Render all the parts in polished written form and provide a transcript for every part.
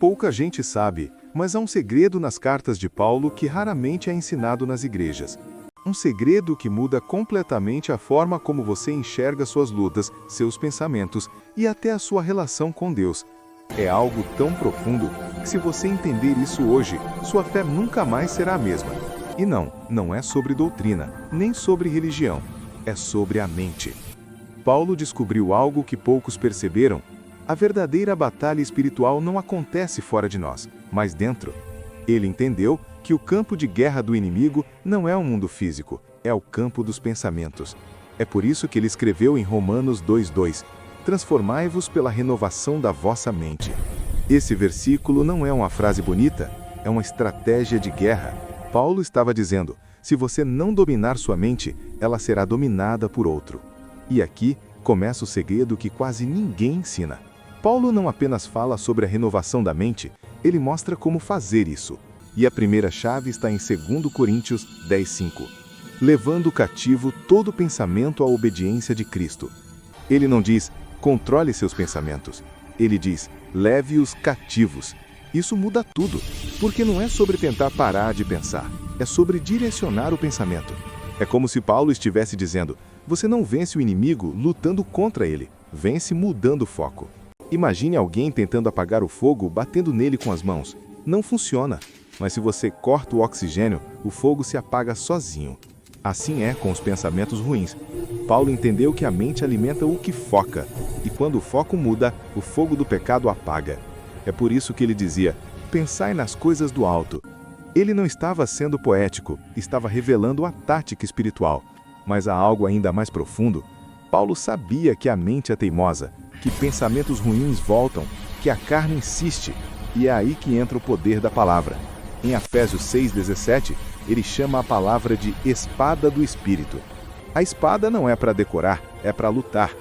Pouca gente sabe, mas há um segredo nas cartas de Paulo que raramente é ensinado nas igrejas. Um segredo que muda completamente a forma como você enxerga suas lutas, seus pensamentos e até a sua relação com Deus. É algo tão profundo que, se você entender isso hoje, sua fé nunca mais será a mesma. E não é sobre doutrina, nem sobre religião. É sobre a mente. Paulo descobriu algo que poucos perceberam. A verdadeira batalha espiritual não acontece fora de nós, mas dentro. Ele entendeu que o campo de guerra do inimigo não é o mundo físico, é o campo dos pensamentos. É por isso que ele escreveu em Romanos 2:2, transformai-vos pela renovação da vossa mente. Esse versículo não é uma frase bonita, é uma estratégia de guerra. Paulo estava dizendo, se você não dominar sua mente, ela será dominada por outro. E aqui começa o segredo que quase ninguém ensina. Paulo não apenas fala sobre a renovação da mente, ele mostra como fazer isso. E a primeira chave está em 2 Coríntios 10:5. Levando cativo todo pensamento à obediência de Cristo. Ele não diz, controle seus pensamentos. Ele diz, leve-os cativos. Isso muda tudo, porque não é sobre tentar parar de pensar, é sobre direcionar o pensamento. É como se Paulo estivesse dizendo, você não vence o inimigo lutando contra ele, vence mudando o foco. Imagine alguém tentando apagar o fogo batendo nele com as mãos. Não funciona, mas se você corta o oxigênio, o fogo se apaga sozinho. Assim é com os pensamentos ruins. Paulo entendeu que a mente alimenta o que foca, e quando o foco muda, o fogo do pecado apaga. É por isso que ele dizia, pensai nas coisas do alto. Ele não estava sendo poético, estava revelando a tática espiritual. Mas há algo ainda mais profundo. Paulo sabia que a mente é teimosa, que pensamentos ruins voltam, que a carne insiste, e é aí que entra o poder da palavra. Em Efésios 6:17, ele chama a palavra de espada do Espírito. A espada não é para decorar, é para lutar.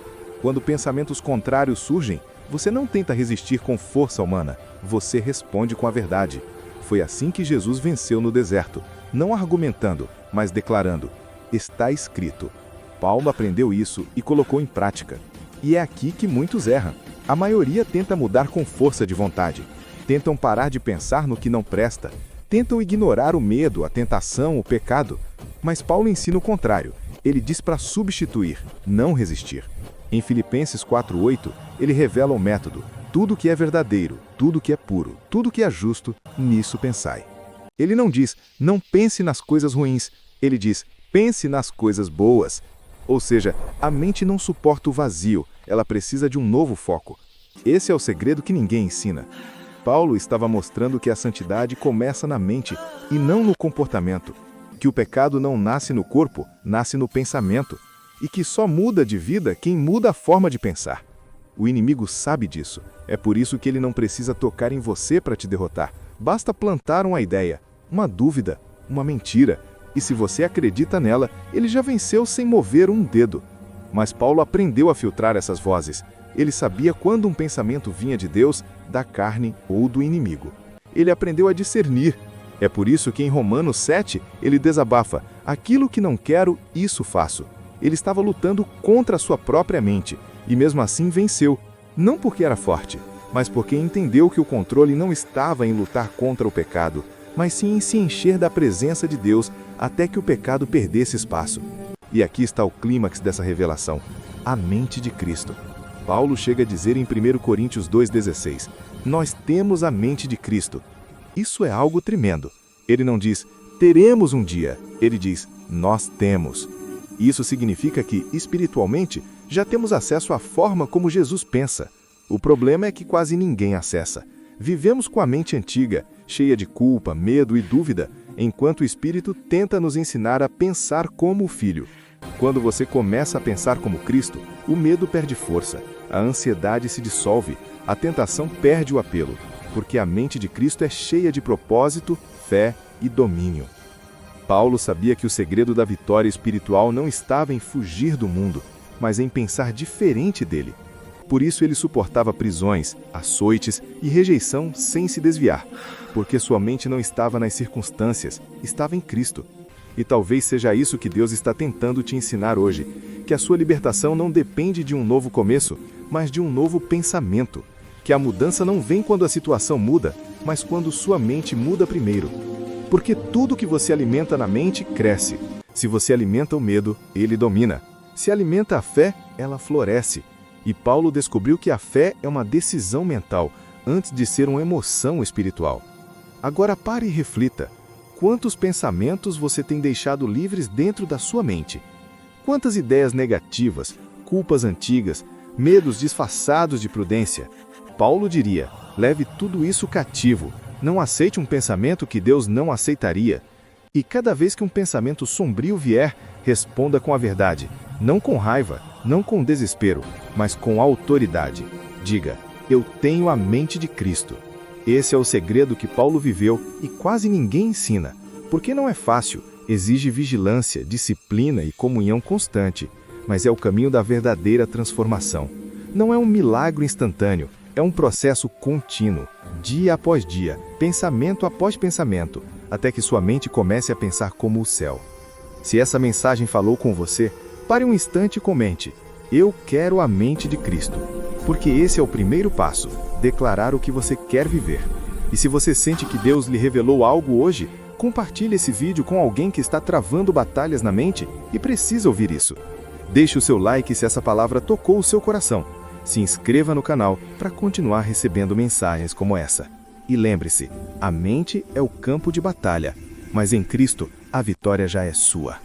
Quando pensamentos contrários surgem, você não tenta resistir com força humana, você responde com a verdade. Foi assim que Jesus venceu no deserto, não argumentando, mas declarando, está escrito. Paulo aprendeu isso e colocou em prática. E é aqui que muitos erram. A maioria tenta mudar com força de vontade. Tentam parar de pensar no que não presta. Tentam ignorar o medo, a tentação, o pecado. Mas Paulo ensina o contrário. Ele diz para substituir, não resistir. Em Filipenses 4:8, ele revela o método. Tudo que é verdadeiro, tudo que é puro, tudo que é justo, nisso pensai. Ele não diz, não pense nas coisas ruins. Ele diz, pense nas coisas boas. Ou seja, a mente não suporta o vazio, ela precisa de um novo foco. Esse é o segredo que ninguém ensina. Paulo estava mostrando que a santidade começa na mente e não no comportamento. Que o pecado não nasce no corpo, nasce no pensamento. E que só muda de vida quem muda a forma de pensar. O inimigo sabe disso. É por isso que ele não precisa tocar em você para te derrotar. Basta plantar uma ideia, uma dúvida, uma mentira. E se você acredita nela, ele já venceu sem mover um dedo. Mas Paulo aprendeu a filtrar essas vozes. Ele sabia quando um pensamento vinha de Deus, da carne ou do inimigo. Ele aprendeu a discernir. É por isso que em Romanos 7, ele desabafa, aquilo que não quero, isso faço. Ele estava lutando contra a sua própria mente, e mesmo assim venceu. Não porque era forte, mas porque entendeu que o controle não estava em lutar contra o pecado, mas sim em se encher da presença de Deus até que o pecado perdesse espaço. E aqui está o clímax dessa revelação, a mente de Cristo. Paulo chega a dizer em 1 Coríntios 2,16, nós temos a mente de Cristo. Isso é algo tremendo. Ele não diz, teremos um dia. Ele diz, nós temos. Isso significa que, espiritualmente, já temos acesso à forma como Jesus pensa. O problema é que quase ninguém acessa. Vivemos com a mente antiga, cheia de culpa, medo e dúvida, enquanto o Espírito tenta nos ensinar a pensar como o Filho. Quando você começa a pensar como Cristo, o medo perde força, a ansiedade se dissolve, a tentação perde o apelo, porque a mente de Cristo é cheia de propósito, fé e domínio. Paulo sabia que o segredo da vitória espiritual não estava em fugir do mundo, mas em pensar diferente dele. Por isso ele suportava prisões, açoites e rejeição sem se desviar, porque sua mente não estava nas circunstâncias, estava em Cristo. E talvez seja isso que Deus está tentando te ensinar hoje, que a sua libertação não depende de um novo começo, mas de um novo pensamento. que a mudança não vem quando a situação muda, mas quando sua mente muda primeiro. Porque tudo que você alimenta na mente cresce. Se você alimenta o medo, ele domina. Se alimenta a fé, ela floresce. E Paulo descobriu que a fé é uma decisão mental, antes de ser uma emoção espiritual. Agora pare e reflita. Quantos pensamentos você tem deixado livres dentro da sua mente? Quantas ideias negativas, culpas antigas, medos disfarçados de prudência? Paulo diria, leve tudo isso cativo. Não aceite um pensamento que Deus não aceitaria. E cada vez que um pensamento sombrio vier, responda com a verdade. Não com raiva, não com desespero, mas com autoridade. Diga, eu tenho a mente de Cristo. Esse é o segredo que Paulo viveu e quase ninguém ensina. Porque não é fácil, exige vigilância, disciplina e comunhão constante. Mas é o caminho da verdadeira transformação. Não é um milagre instantâneo, é um processo contínuo, dia após dia, pensamento após pensamento, até que sua mente comece a pensar como o céu. Se essa mensagem falou com você, pare um instante e comente, eu quero a mente de Cristo. Porque esse é o primeiro passo, declarar o que você quer viver. E se você sente que Deus lhe revelou algo hoje, compartilhe esse vídeo com alguém que está travando batalhas na mente e precisa ouvir isso. Deixe o seu like se essa palavra tocou o seu coração. Se inscreva no canal para continuar recebendo mensagens como essa. E lembre-se, a mente é o campo de batalha, mas em Cristo a vitória já é sua.